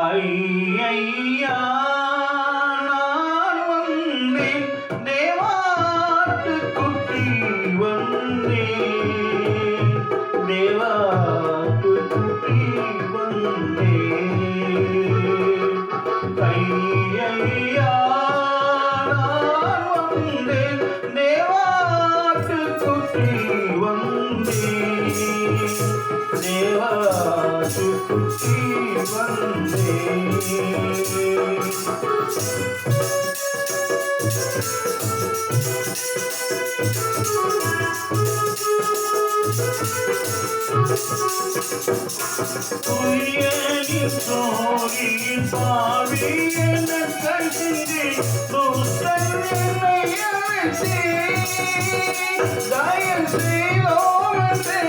ஐயா நான் வந்தேன் தேவாட்டு குட்டி வந்தேன் தேவாட்டு குட்டி வந்தேன் ஐயா நான் வந்தேன் தேவாட்டு குட்டி வந்தேன் தேவாட்டு குட்டி துயரின் சோழியின் பாவி என கசிந்து துஷ்டன் என்னை அழைத்தே தயவு செய்தோம் என்றே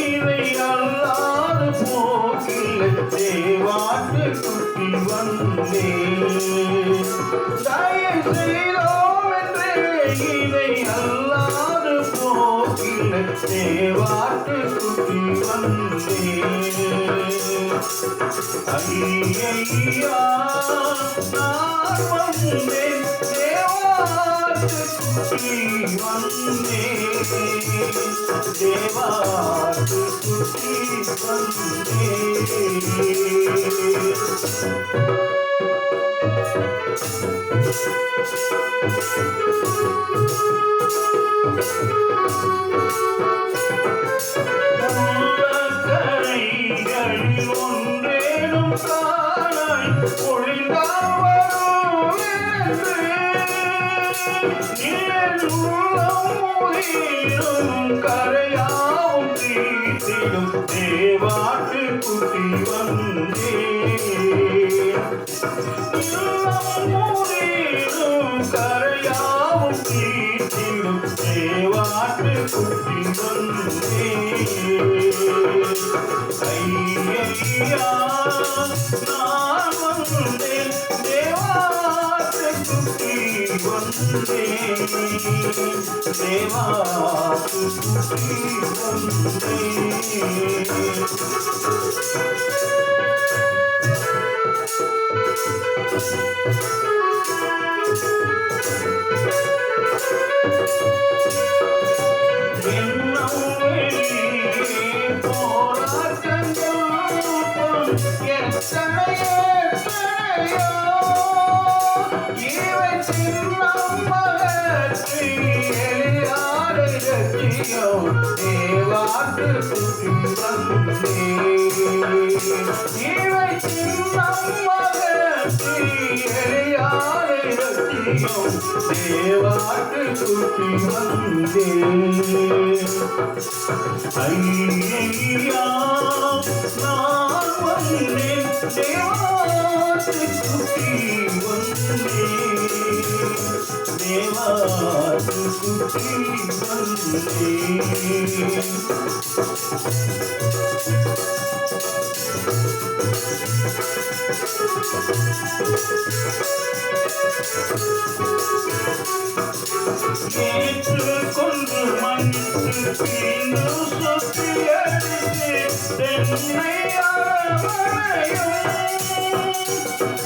இதை அல்லாது போக்கில்லை தேவாட்டு குட்டி வந்தேன் தயவு செய்தோம் என்றே இதை அல்லாது போக்கில்லை தேவாட்டு குட்டி வந்தேன் ஐயா நான் வந்தேன் தேவாட்டு குட்டி வந்தேன் தேவாட்டு குட்டி வந்தேன் ஒன்றேனும் காணாய் பொழிந்தால் வரும் கரையாவும் தீட்டிடும் தேவாட்டு குட்டி வந்தேன் கரையாவும் தீட்டிடும் தேவாட்டு குட்டி வந்தேன் ஐயா நான் வந்தேன் தேவாட்டு குட்டி வந்தேன் தேவாட்டு குட்டி தேவாட்டு குட்டி வந்தேன் இவை தேவாட்டு குட்டி வந்தேன் ஐயா நான் வந்தேன் தேவாட்டு குட்டி வந்தேன் தேவாட்டு குட்டி வந்தேன் ஏற்றுக்கொண்டு மன்னித்து தீங்கு சுற்றி அடித்து தென்னை அரவணையும்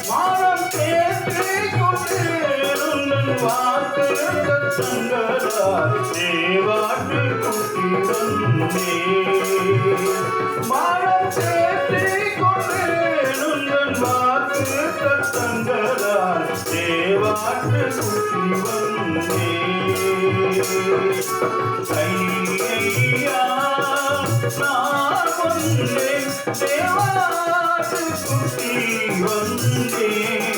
மானம் தேற்றிக் கொண்டு வாக்கு கத்தங்களால் தேவாட்டு குட்டி வந்தேன் மானம் தேற்றிக் கொண்டு வாக்கு கத்தங்களால் தேவாட்டு குட்டி வந்தேன் ஐயா நான் வந்தேன் தேவாட்டு குட்டி வந்தேன்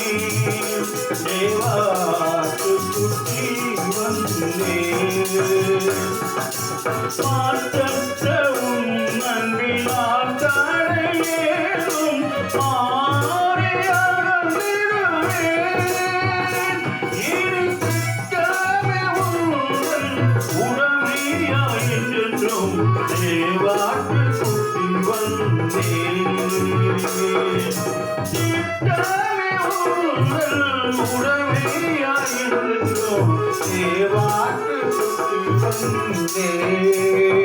தேவாட்டு குட்டி வந்தேன் மாற்றற்ற உன் அன்பினால் தடையேதும் மாறி அகன்றிடுவேன் இனி திட்டமே உங்கள் உடமையாய் என்றென்றும் தேவாட்டு குட்டி வந்தேன் திட்டமே உங்கள் உடமையாய் என்றென்றும் தேவாட்டு குட்டி வந்தேன்